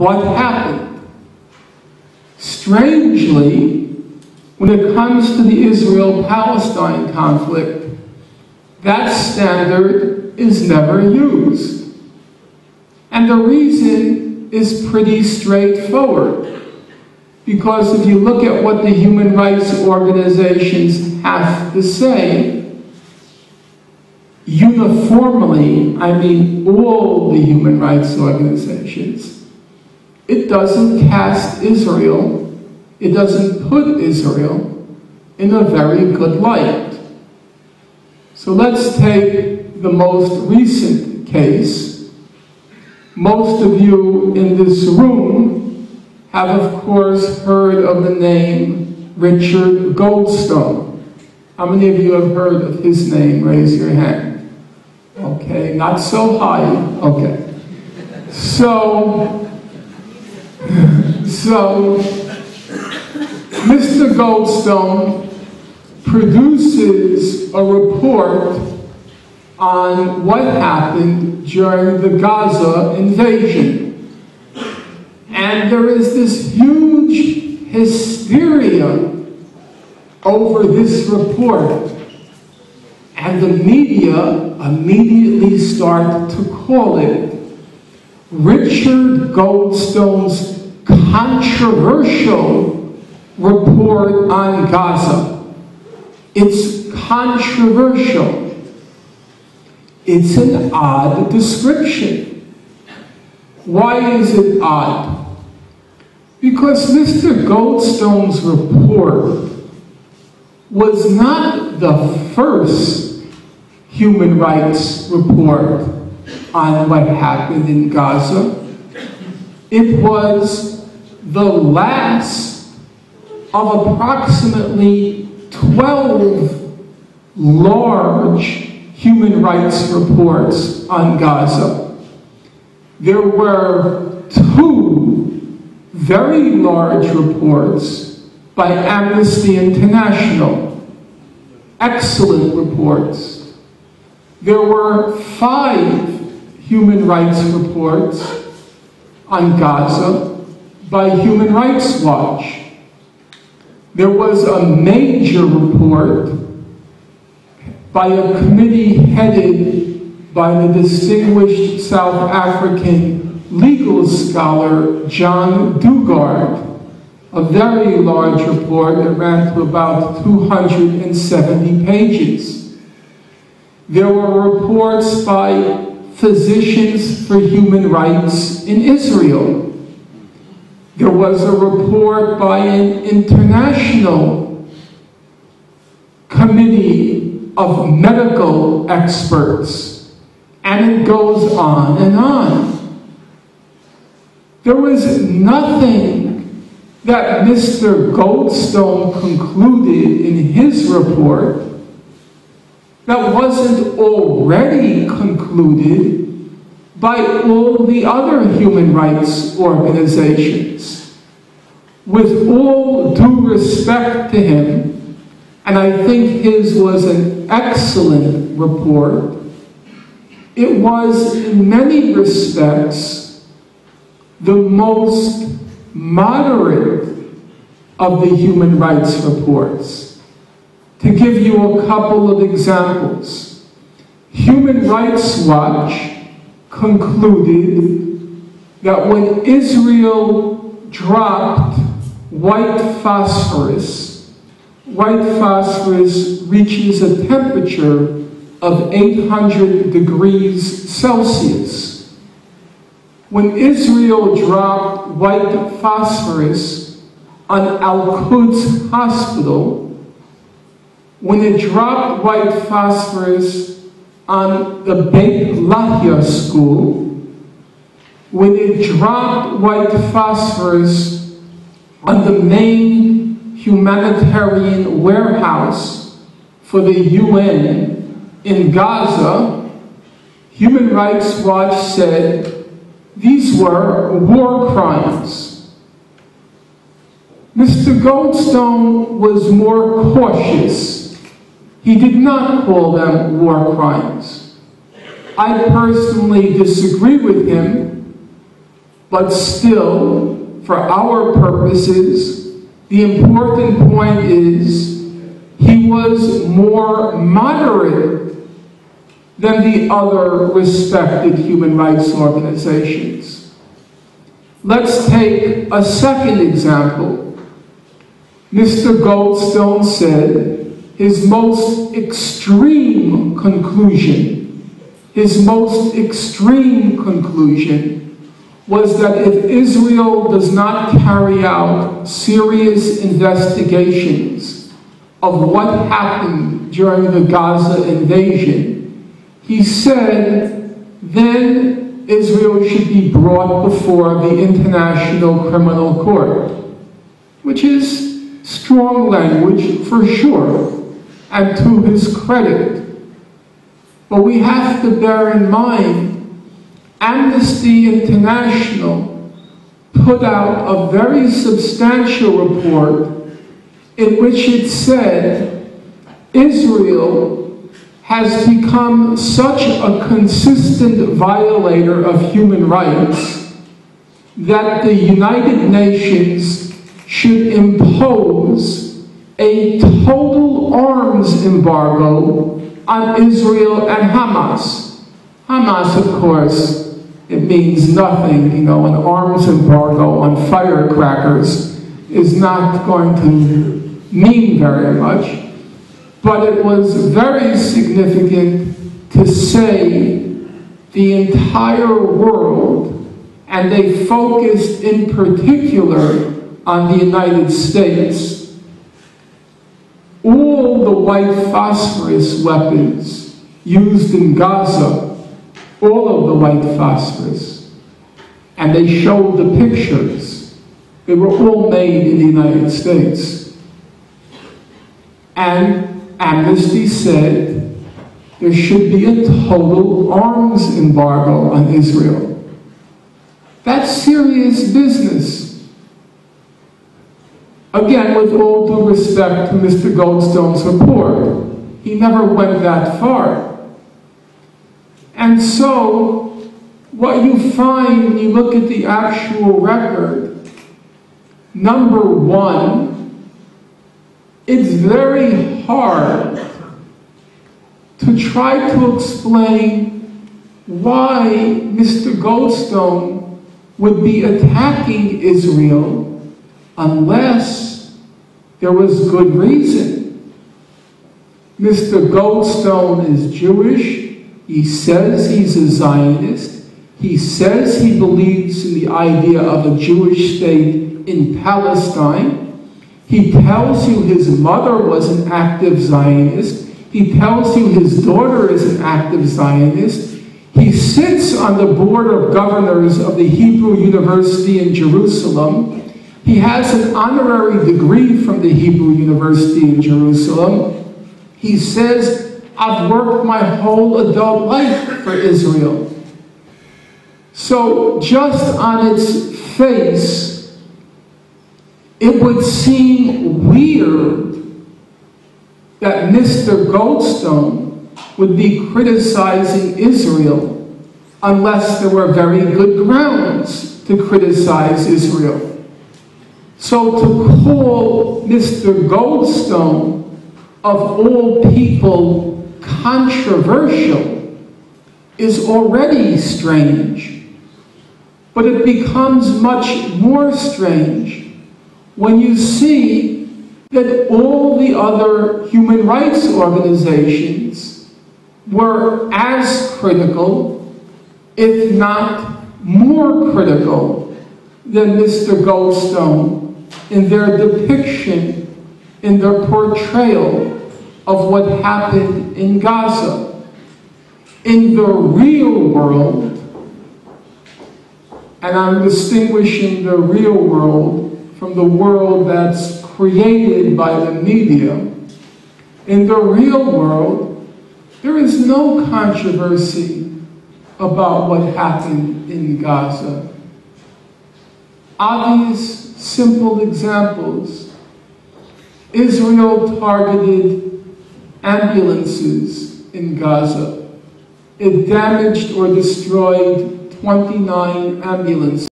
what happened. Strangely, when it comes to the Israel-Palestine conflict, that standard is never used. And the reason is pretty straightforward. Because if you look at what the human rights organizations have to say, uniformly, I mean all the human rights organizations, it doesn't cast Israel, it doesn't put Israel in a very good light. So let's take the most recent case. Most of you in this room have, of course, heard of the name Richard Goldstone. How many of you have heard of his name? Raise your hand. Okay, not so high. Okay. So Mr. Goldstone produces a report on what happened during the Gaza invasion. And there is this huge hysteria over this report. And the media immediately start to call it Richard Goldstone's controversial report on Gaza. It's controversial. It's an odd description. Why is it odd? Because Mr. Goldstone's report was not the first human rights report on what happened in Gaza. It was the last of approximately 12 large human rights reports on Gaza. There were 2 very large reports by Amnesty International, excellent reports. There were 5 human rights reports on Gaza by Human Rights Watch. There was a major report by a committee headed by the distinguished South African legal scholar John Dugard, a very large report that ran to about 270 pages. There were reports by Physicians for Human Rights in Israel. There was a report by an international committee of medical experts, and it goes on and on. There was nothing that Mr. Goldstone concluded in his report that wasn't already concluded by all the other human rights organizations. With all due respect to him, and I think his was an excellent report, it was in many respects the most moderate of the human rights reports. To give you a couple of examples, Human Rights Watch concluded that when Israel dropped white phosphorus reaches a temperature of 800 degrees Celsius. When Israel dropped white phosphorus on Al-Quds Hospital, when it dropped white phosphorus on the Beit Lahia school, when it dropped white phosphorus on the main humanitarian warehouse for the UN in Gaza, Human Rights Watch said these were war crimes. Mr. Goldstone was more cautious. He did not call them war crimes. I personally disagree with him, But still, for our purposes, the important point is he was more moderate than the other respected human rights organizations. Let's take a second example. Mr. Goldstone said his most extreme conclusion was that if Israel does not carry out serious investigations of what happened during the Gaza invasion, he said then Israel should be brought before the International Criminal Court, which is strong language for sure, and to his credit. But we have to bear in mind, Amnesty International put out a very substantial report in which it said Israel has become such a consistent violator of human rights that the United Nations should impose a total arms embargo on Israel and Hamas. Hamas, of course, it means nothing. You know, an arms embargo on firecrackers is not going to mean very much. But it was very significant to say the entire world, and they focused in particular on the United States. All the white phosphorus weapons used in Gaza, all of the white phosphorus, and they showed the pictures. They were all made in the United States. And Amnesty said there should be a total arms embargo on Israel. That's serious business. Again, with all due respect to Mr. Goldstone's report, he never went that far. And so, what you find when you look at the actual record, number one, it's very hard to try to explain why Mr. Goldstone would be attacking Israel unless there was good reason. Mr. Goldstone is Jewish. He says he's a Zionist. He says he believes in the idea of a Jewish state in Palestine. He tells you his mother was an active Zionist. He tells you his daughter is an active Zionist. He sits on the board of governors of the Hebrew University in Jerusalem. He has an honorary degree from the Hebrew University in Jerusalem. He says, I've worked my whole adult life for Israel. So just on its face, it would seem weird that Mr. Goldstone would be criticizing Israel unless there were very good grounds to criticize Israel. So to call Mr. Goldstone, of all people, controversial is already strange. But it becomes much more strange when you see that all the other human rights organizations were as critical, if not more critical, than Mr. Goldstone in their depiction, in their portrayal of what happened in Gaza. In the real world, and I'm distinguishing the real world from the world that's created by the media, in the real world, there is no controversy about what happened in Gaza. Obvious, simple examples. Israel targeted ambulances in Gaza. It damaged or destroyed 29 ambulances.